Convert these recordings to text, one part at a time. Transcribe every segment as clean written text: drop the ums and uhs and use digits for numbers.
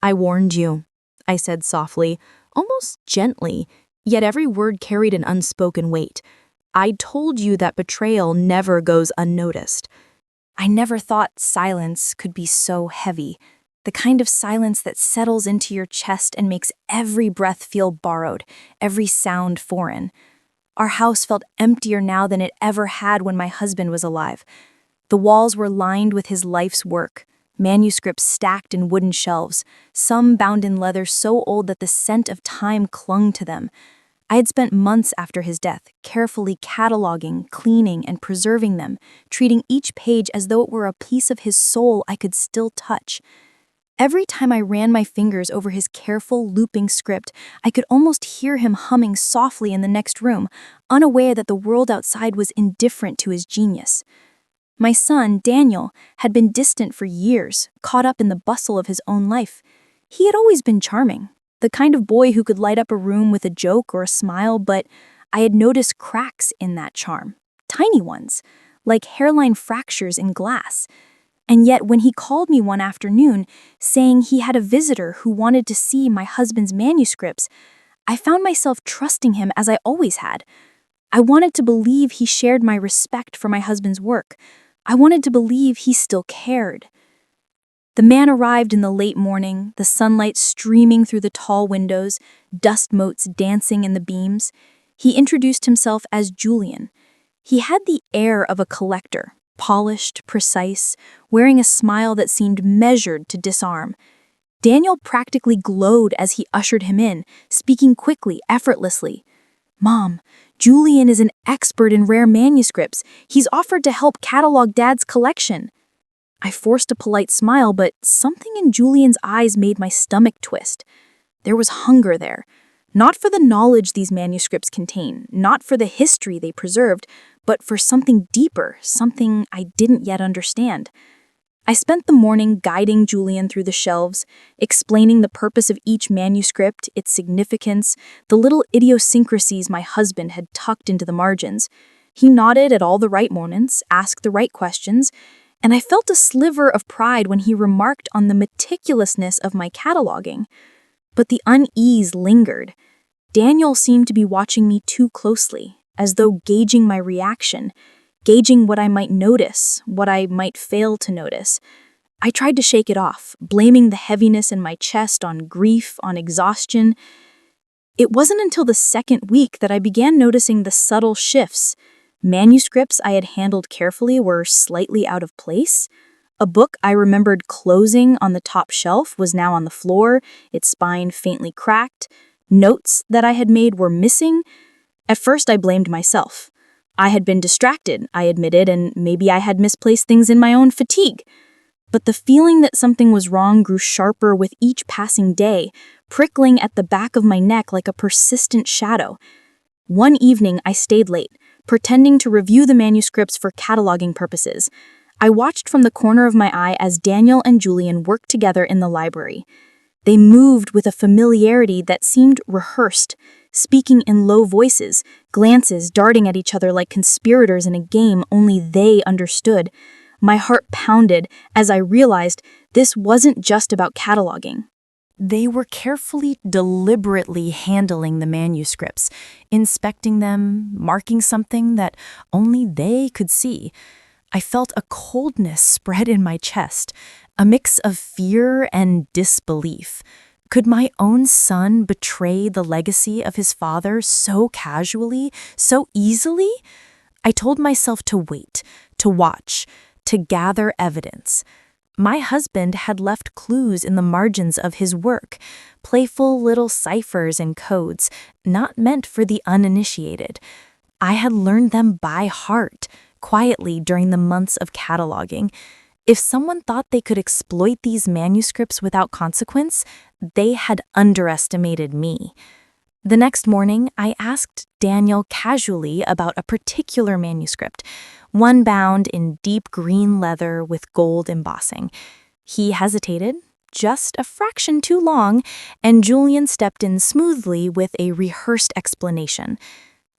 "I warned you," I said softly, almost gently, yet every word carried an unspoken weight. "I told you that betrayal never goes unnoticed." I never thought silence could be so heavy, the kind of silence that settles into your chest and makes every breath feel borrowed, every sound foreign. Our house felt emptier now than it ever had when my husband was alive. The walls were lined with his life's work, manuscripts stacked in wooden shelves, some bound in leather so old that the scent of time clung to them. I had spent months after his death, carefully cataloging, cleaning, and preserving them, treating each page as though it were a piece of his soul I could still touch. Every time I ran my fingers over his careful, looping script, I could almost hear him humming softly in the next room, unaware that the world outside was indifferent to his genius. My son, Daniel, had been distant for years, caught up in the bustle of his own life. He had always been charming, the kind of boy who could light up a room with a joke or a smile, but I had noticed cracks in that charm, tiny ones, like hairline fractures in glass. And yet when he called me one afternoon, saying he had a visitor who wanted to see my husband's manuscripts, I found myself trusting him as I always had. I wanted to believe he shared my respect for my husband's work. I wanted to believe he still cared. The man arrived in the late morning, the sunlight streaming through the tall windows, dust motes dancing in the beams. He introduced himself as Julian. He had the air of a collector, polished, precise, wearing a smile that seemed measured to disarm. Daniel practically glowed as he ushered him in, speaking quickly, effortlessly. "Mom, Julian is an expert in rare manuscripts. He's offered to help catalog Dad's collection." I forced a polite smile, but something in Julian's eyes made my stomach twist. There was hunger there. Not for the knowledge these manuscripts contain, not for the history they preserved, but for something deeper, something I didn't yet understand. I spent the morning guiding Julian through the shelves, explaining the purpose of each manuscript, its significance, the little idiosyncrasies my husband had tucked into the margins. He nodded at all the right moments, asked the right questions, and I felt a sliver of pride when he remarked on the meticulousness of my cataloging. But the unease lingered. Daniel seemed to be watching me too closely, as though gauging my reaction, gauging what I might notice, what I might fail to notice. I tried to shake it off, blaming the heaviness in my chest on grief, on exhaustion. It wasn't until the second week that I began noticing the subtle shifts. Manuscripts I had handled carefully were slightly out of place. A book I remembered closing on the top shelf was now on the floor, its spine faintly cracked. Notes that I had made were missing. At first, I blamed myself. I had been distracted, I admitted, and maybe I had misplaced things in my own fatigue. But the feeling that something was wrong grew sharper with each passing day, prickling at the back of my neck like a persistent shadow. One evening, I stayed late, pretending to review the manuscripts for cataloging purposes. I watched from the corner of my eye as Daniel and Julian worked together in the library. They moved with a familiarity that seemed rehearsed, speaking in low voices, glances darting at each other like conspirators in a game only they understood. My heart pounded as I realized this wasn't just about cataloging. They were carefully, deliberately handling the manuscripts, inspecting them, marking something that only they could see. I felt a coldness spread in my chest, a mix of fear and disbelief. Could my own son betray the legacy of his father so casually, so easily? I told myself to wait, to watch, to gather evidence. My husband had left clues in the margins of his work, playful little ciphers and codes, not meant for the uninitiated. I had learned them by heart, quietly during the months of cataloging. If someone thought they could exploit these manuscripts without consequence, they had underestimated me. The next morning, I asked Daniel casually about a particular manuscript, one bound in deep green leather with gold embossing. He hesitated, just a fraction too long, and Julian stepped in smoothly with a rehearsed explanation.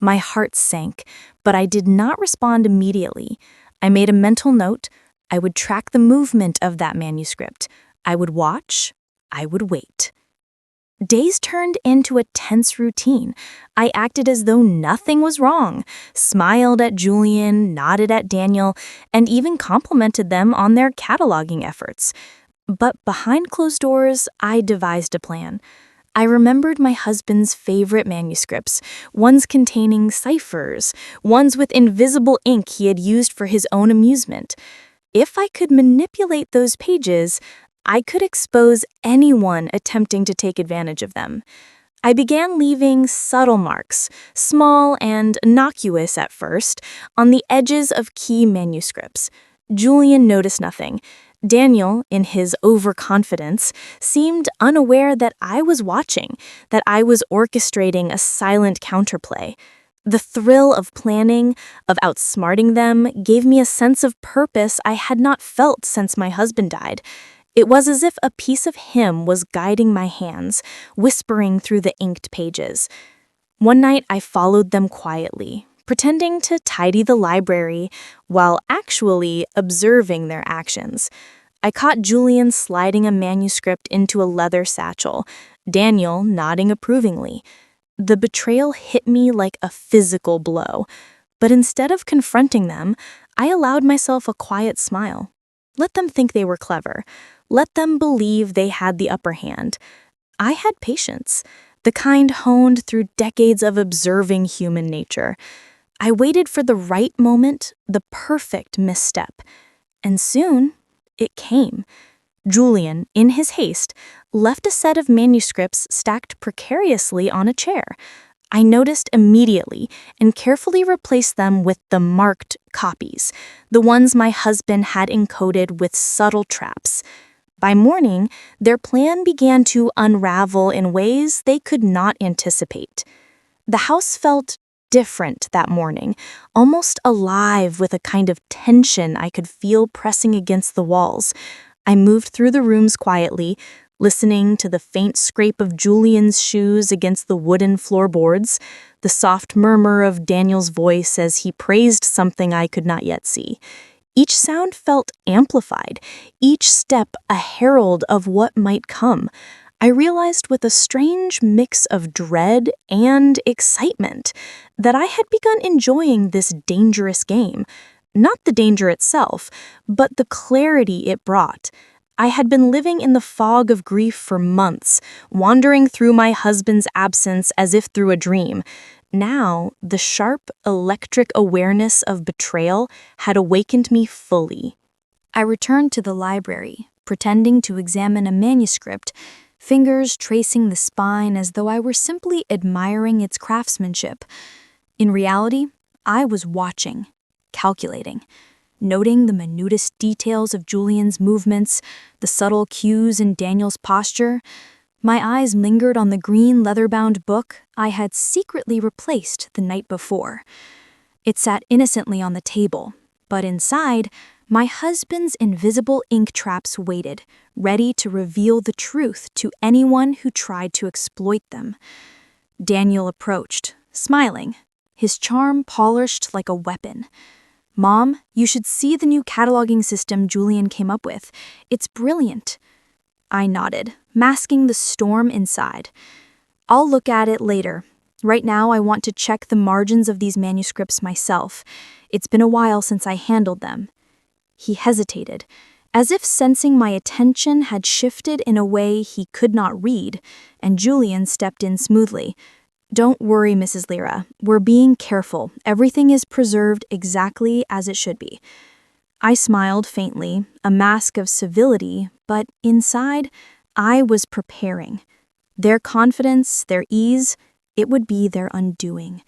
My heart sank, but I did not respond immediately. I made a mental note. I would track the movement of that manuscript. I would watch, I would wait. Days turned into a tense routine. I acted as though nothing was wrong, smiled at Julian, nodded at Daniel, and even complimented them on their cataloging efforts. But behind closed doors, I devised a plan. I remembered my husband's favorite manuscripts, ones containing ciphers, ones with invisible ink he had used for his own amusement. If I could manipulate those pages, I could expose anyone attempting to take advantage of them. I began leaving subtle marks, small and innocuous at first, on the edges of key manuscripts. Julian noticed nothing. Daniel, in his overconfidence, seemed unaware that I was watching, that I was orchestrating a silent counterplay. The thrill of planning, of outsmarting them, gave me a sense of purpose I had not felt since my husband died. It was as if a piece of him was guiding my hands, whispering through the inked pages. One night I followed them quietly, pretending to tidy the library while actually observing their actions. I caught Julian sliding a manuscript into a leather satchel, Daniel nodding approvingly. The betrayal hit me like a physical blow, but instead of confronting them, I allowed myself a quiet smile. Let them think they were clever. Let them believe they had the upper hand. I had patience, the kind honed through decades of observing human nature. I waited for the right moment, the perfect misstep. And soon, it came. Julian, in his haste, left a set of manuscripts stacked precariously on a chair. I noticed immediately and carefully replaced them with the marked copies, the ones my husband had encoded with subtle traps. By morning, their plan began to unravel in ways they could not anticipate. The house felt different that morning, almost alive with a kind of tension I could feel pressing against the walls. I moved through the rooms quietly, listening to the faint scrape of Julian's shoes against the wooden floorboards, the soft murmur of Daniel's voice as he praised something I could not yet see. Each sound felt amplified, each step a herald of what might come. I realized with a strange mix of dread and excitement that I had begun enjoying this dangerous game. Not the danger itself, but the clarity it brought. I had been living in the fog of grief for months, wandering through my husband's absence as if through a dream. Now, the sharp, electric awareness of betrayal had awakened me fully. I returned to the library, pretending to examine a manuscript, fingers tracing the spine as though I were simply admiring its craftsmanship. In reality, I was watching, calculating, noting the minutest details of Julian's movements, the subtle cues in Daniel's posture. My eyes lingered on the green leather-bound book I had secretly replaced the night before. It sat innocently on the table, but inside, my husband's invisible ink traps waited, ready to reveal the truth to anyone who tried to exploit them. Daniel approached, smiling, his charm polished like a weapon. "Mom, you should see the new cataloging system Julian came up with. It's brilliant." I nodded, masking the storm inside. "I'll look at it later. Right now, I want to check the margins of these manuscripts myself. It's been a while since I handled them." He hesitated, as if sensing my attention had shifted in a way he could not read, and Julian stepped in smoothly. "Don't worry, Mrs. Lyra. We're being careful. Everything is preserved exactly as it should be." I smiled faintly, a mask of civility, but inside, I was preparing. Their confidence, their ease, it would be their undoing.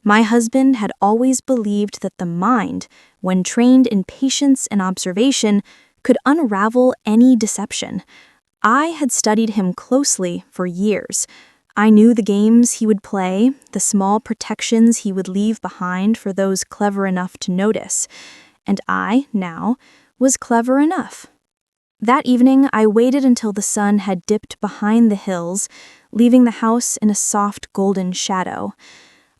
My husband had always believed that the mind, when trained in patience and observation, could unravel any deception. I had studied him closely for years. I knew the games he would play, the small protections he would leave behind for those clever enough to notice. And I, now, was clever enough. That evening, I waited until the sun had dipped behind the hills, leaving the house in a soft golden shadow.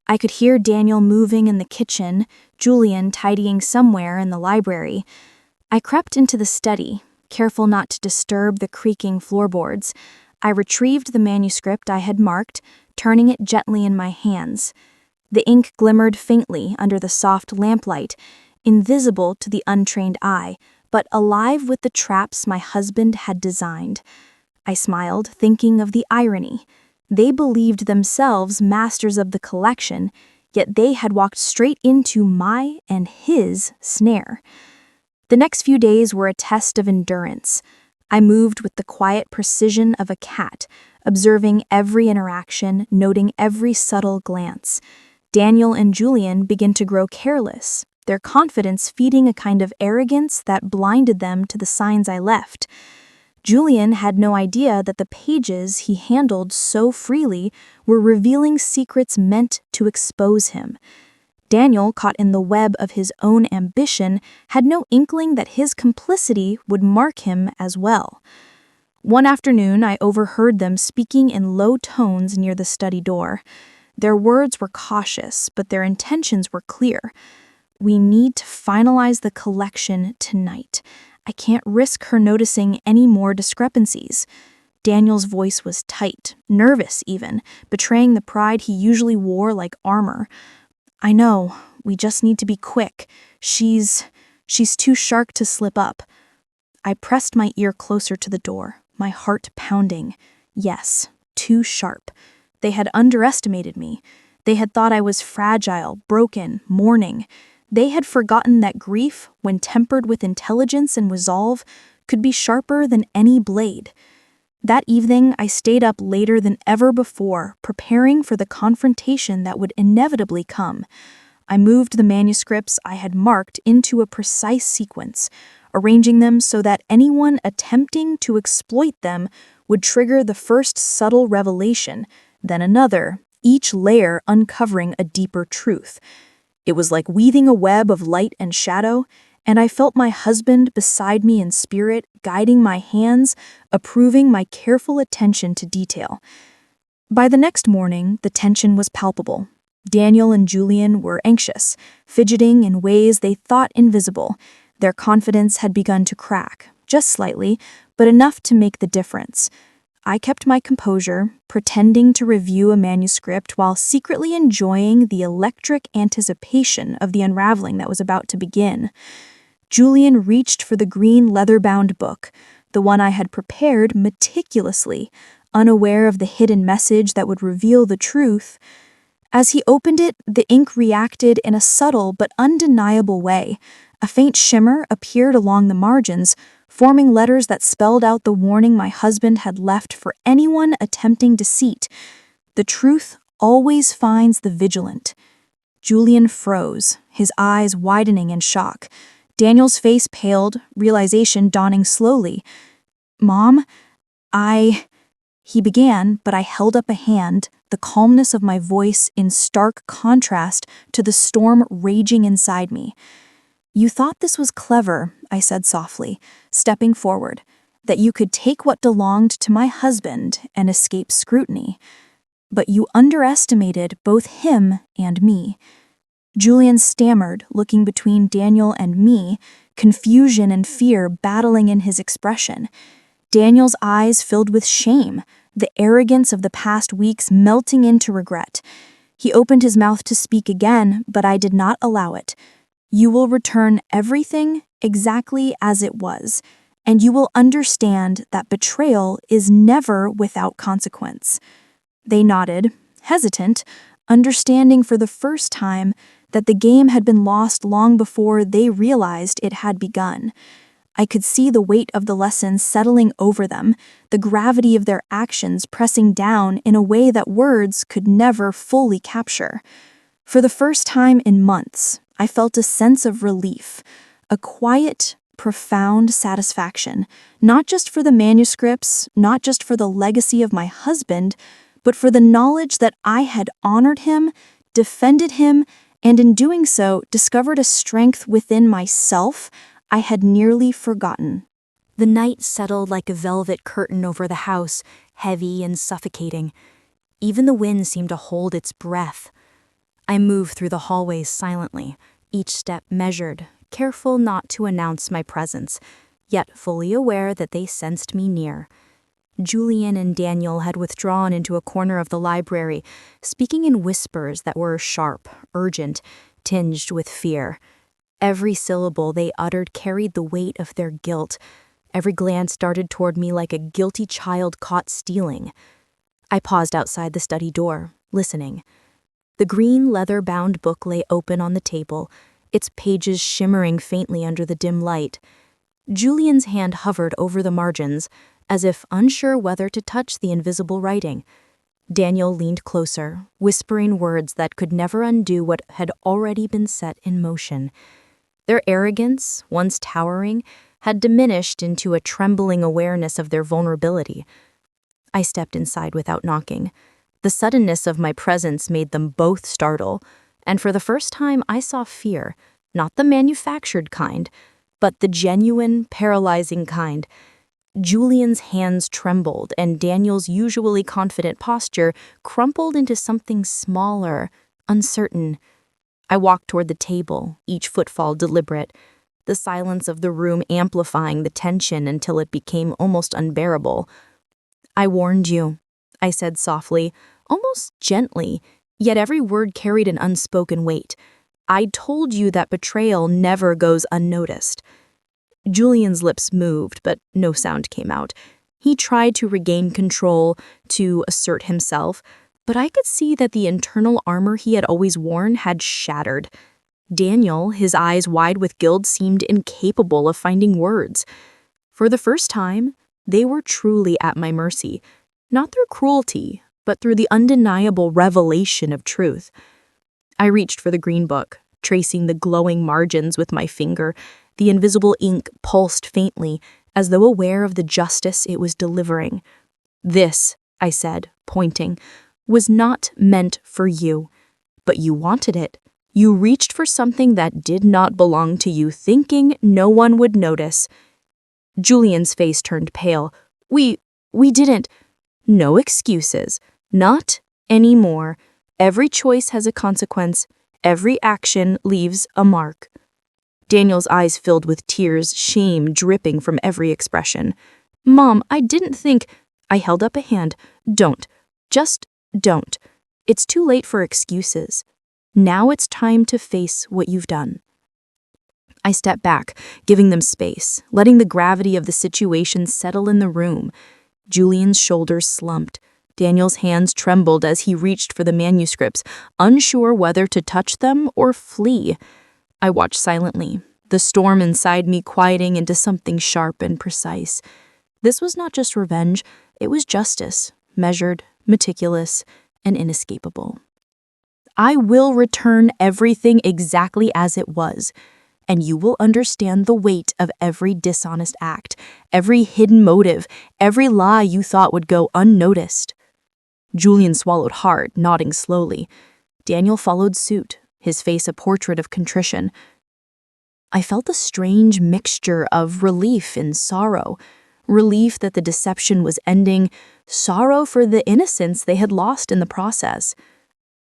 I could hear Daniel moving in the kitchen, Julian tidying somewhere in the library. I crept into the study, careful not to disturb the creaking floorboards. I retrieved the manuscript I had marked, turning it gently in my hands. The ink glimmered faintly under the soft lamplight, invisible to the untrained eye, but alive with the traps my husband had designed. I smiled, thinking of the irony. They believed themselves masters of the collection, yet they had walked straight into my and his snare. The next few days were a test of endurance. I moved with the quiet precision of a cat, observing every interaction, noting every subtle glance. Daniel and Julian began to grow careless, their confidence feeding a kind of arrogance that blinded them to the signs I left. Julian had no idea that the pages he handled so freely were revealing secrets meant to expose him. Daniel, caught in the web of his own ambition, had no inkling that his complicity would mark him as well. One afternoon, I overheard them speaking in low tones near the study door. Their words were cautious, but their intentions were clear. "We need to finalize the collection tonight. I can't risk her noticing any more discrepancies." Daniel's voice was tight, nervous even, betraying the pride he usually wore like armor. "I know, we just need to be quick. She's too sharp to slip up." I pressed my ear closer to the door, my heart pounding. Yes, too sharp. They had underestimated me. They had thought I was fragile, broken, mourning. They had forgotten that grief, when tempered with intelligence and resolve, could be sharper than any blade. That evening, I stayed up later than ever before, preparing for the confrontation that would inevitably come. I moved the manuscripts I had marked into a precise sequence, arranging them so that anyone attempting to exploit them would trigger the first subtle revelation, then another, each layer uncovering a deeper truth. It was like weaving a web of light and shadow, and I felt my husband beside me in spirit, guiding my hands, approving my careful attention to detail. By the next morning, the tension was palpable. Daniel and Julian were anxious, fidgeting in ways they thought invisible. Their confidence had begun to crack, just slightly, but enough to make the difference. I kept my composure, pretending to review a manuscript while secretly enjoying the electric anticipation of the unraveling that was about to begin. Julian reached for the green leather-bound book, the one I had prepared meticulously, unaware of the hidden message that would reveal the truth. As he opened it, the ink reacted in a subtle but undeniable way. A faint shimmer appeared along the margins, forming letters that spelled out the warning my husband had left for anyone attempting deceit. "The truth always finds the vigilant." Julian froze, his eyes widening in shock. Daniel's face paled, realization dawning slowly. "Mom, He began, but I held up a hand, the calmness of my voice in stark contrast to the storm raging inside me. "You thought this was clever," I said softly, stepping forward, "that you could take what belonged to my husband and escape scrutiny. But you underestimated both him and me." Julian stammered, looking between Daniel and me, confusion and fear battling in his expression. Daniel's eyes filled with shame, the arrogance of the past weeks melting into regret. He opened his mouth to speak again, but I did not allow it. "You will return everything exactly as it was, and you will understand that betrayal is never without consequence." They nodded, hesitant, understanding for the first time that the game had been lost long before they realized it had begun. I could see the weight of the lesson settling over them, the gravity of their actions pressing down in a way that words could never fully capture. For the first time in months, I felt a sense of relief, a quiet, profound satisfaction, not just for the manuscripts, not just for the legacy of my husband, but for the knowledge that I had honored him, defended him, and in doing so discovered a strength within myself I had nearly forgotten. The night settled like a velvet curtain over the house, heavy and suffocating. Even the wind seemed to hold its breath. I moved through the hallways silently, each step measured, careful not to announce my presence. yet fully aware that they sensed me near. Julian and Daniel had withdrawn into a corner of the library, speaking in whispers that were sharp, urgent, tinged with fear. Every syllable they uttered carried the weight of their guilt. Every glance darted toward me like a guilty child caught stealing. I paused outside the study door, listening. The green leather-bound book lay open on the table, its pages shimmering faintly under the dim light. Julian's hand hovered over the margins, as if unsure whether to touch the invisible writing. Daniel leaned closer, whispering words that could never undo what had already been set in motion. Their arrogance, once towering, had diminished into a trembling awareness of their vulnerability. I stepped inside without knocking. The suddenness of my presence made them both startle, and for the first time I saw fear, not the manufactured kind, but the genuine, paralyzing kind. Julian's hands trembled, and Daniel's usually confident posture crumpled into something smaller, uncertain. I walked toward the table, each footfall deliberate, the silence of the room amplifying the tension until it became almost unbearable. "I warned you," I said softly, almost gently, yet every word carried an unspoken weight. "I told you that betrayal never goes unnoticed." Julian's lips moved, but no sound came out. He tried to regain control, to assert himself, but I could see that the internal armor he had always worn had shattered. Daniel, his eyes wide with guilt, seemed incapable of finding words. For the first time, they were truly at my mercy, not through cruelty, but through the undeniable revelation of truth. I reached for the green book, tracing the glowing margins with my finger. The invisible ink pulsed faintly, as though aware of the justice it was delivering. "This," I said, pointing, "was not meant for you. But you wanted it. You reached for something that did not belong to you, thinking no one would notice." Julian's face turned pale. We didn't." "No excuses. Not anymore. Every choice has a consequence. Every action leaves a mark." Daniel's eyes filled with tears, shame dripping from every expression. "Mom, I didn't think—" I held up a hand. "Don't. Just don't. It's too late for excuses. Now it's time to face what you've done." I stepped back, giving them space, letting the gravity of the situation settle in the room. Julian's shoulders slumped. Daniel's hands trembled as he reached for the manuscripts, unsure whether to touch them or flee. I watched silently, the storm inside me quieting into something sharp and precise. This was not just revenge, it was justice, measured, meticulous, and inescapable. "I will return everything exactly as it was, and you will understand the weight of every dishonest act, every hidden motive, every lie you thought would go unnoticed." Julian swallowed hard, nodding slowly. Daniel followed suit, his face a portrait of contrition. I felt a strange mixture of relief and sorrow. Relief that the deception was ending, sorrow for the innocence they had lost in the process.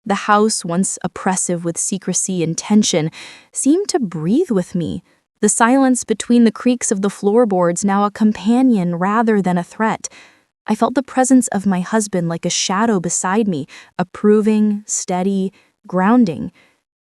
The house, once oppressive with secrecy and tension, seemed to breathe with me, the silence between the creaks of the floorboards now a companion rather than a threat. I felt the presence of my husband like a shadow beside me, approving, steady, grounding.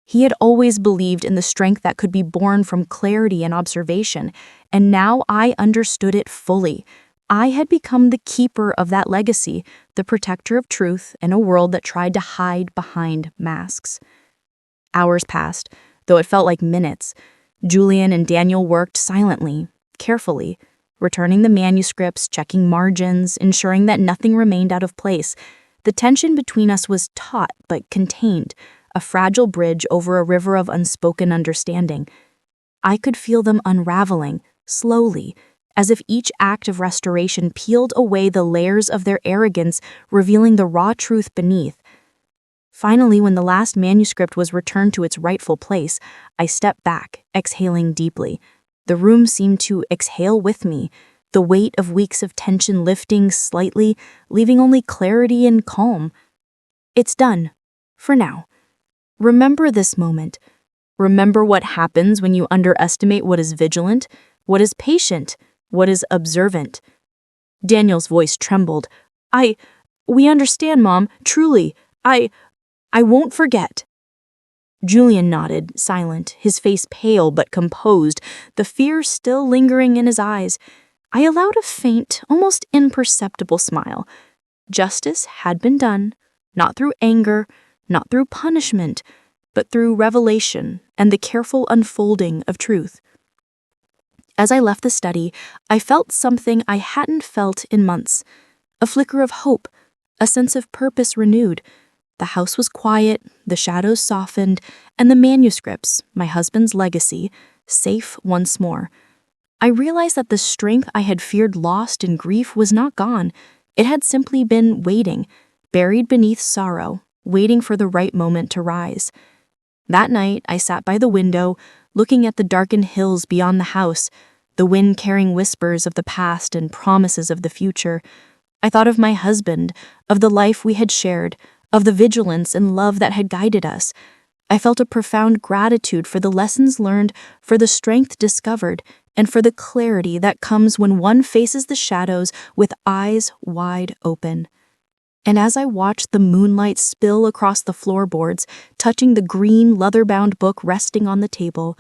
He had always believed in the strength that could be born from clarity and observation, and now I understood it fully. I had become the keeper of that legacy, the protector of truth in a world that tried to hide behind masks. Hours passed, though it felt like minutes. Julian and Daniel worked silently, carefully, returning the manuscripts, checking margins, ensuring that nothing remained out of place. The tension between us was taut but contained, a fragile bridge over a river of unspoken understanding. I could feel them unraveling, slowly, as if each act of restoration peeled away the layers of their arrogance, revealing the raw truth beneath. Finally, when the last manuscript was returned to its rightful place, I stepped back, exhaling deeply. The room seemed to exhale with me, the weight of weeks of tension lifting slightly, leaving only clarity and calm. "It's done. For now. Remember this moment. Remember what happens when you underestimate what is vigilant, What is patient? What is observant? Daniel's voice trembled. We understand, Mom, truly. I won't forget. Julian nodded, silent, his face pale but composed, the fear still lingering in his eyes. I allowed a faint, almost imperceptible smile. Justice had been done, not through anger, not through punishment, but through revelation and the careful unfolding of truth. As I left the study, I felt something I hadn't felt in months. A flicker of hope, a sense of purpose renewed. The house was quiet, the shadows softened, and the manuscripts, my husband's legacy, safe once more. I realized that the strength I had feared lost in grief was not gone. It had simply been waiting, buried beneath sorrow, waiting for the right moment to rise. That night, I sat by the window, looking at the darkened hills beyond the house, the wind carrying whispers of the past and promises of the future. I thought of my husband, of the life we had shared, of the vigilance and love that had guided us. I felt a profound gratitude for the lessons learned, for the strength discovered, and for the clarity that comes when one faces the shadows with eyes wide open. And as I watched the moonlight spill across the floorboards, touching the green leather-bound book resting on the table,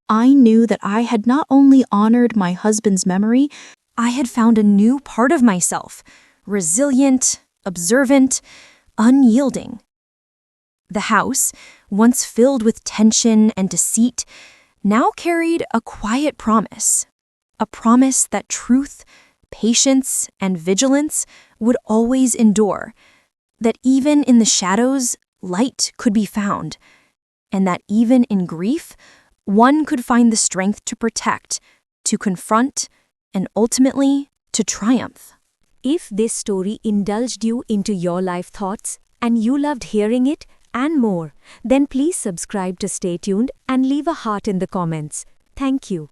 I knew that I had not only honored my husband's memory, I had found a new part of myself, resilient, observant, unyielding. The house, once filled with tension and deceit, now carried a quiet promise. A promise that truth, patience, and vigilance would always endure. That even in the shadows, light could be found. And that even in grief, one could find the strength to protect, to confront, and ultimately to triumph. If this story indulged you into your life thoughts and you loved hearing it and more, then please subscribe to stay tuned and leave a heart in the comments. Thank you.